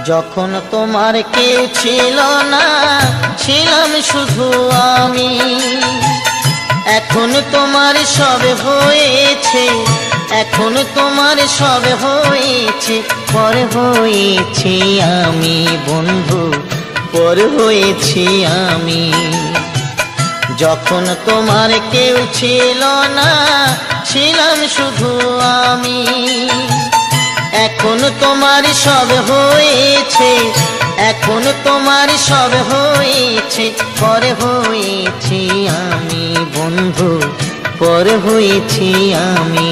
যখন তোমার কেউ ছিল না, ছিলাম শুধু আমি। এখন তোমার সব হয়েছে, এখন তোমার সব হয়েছে, পর হয়েছি আমি বন্ধু, পর হয়েছি আমি। যখন তোমার কেউ ছিল না, ছিলাম শুধু আমি। এখন তোমার সব হয়েছে, এখন তোমার সব হয়েছে, পর হয়েছি আমি বন্ধু, পর হয়েছি আমি।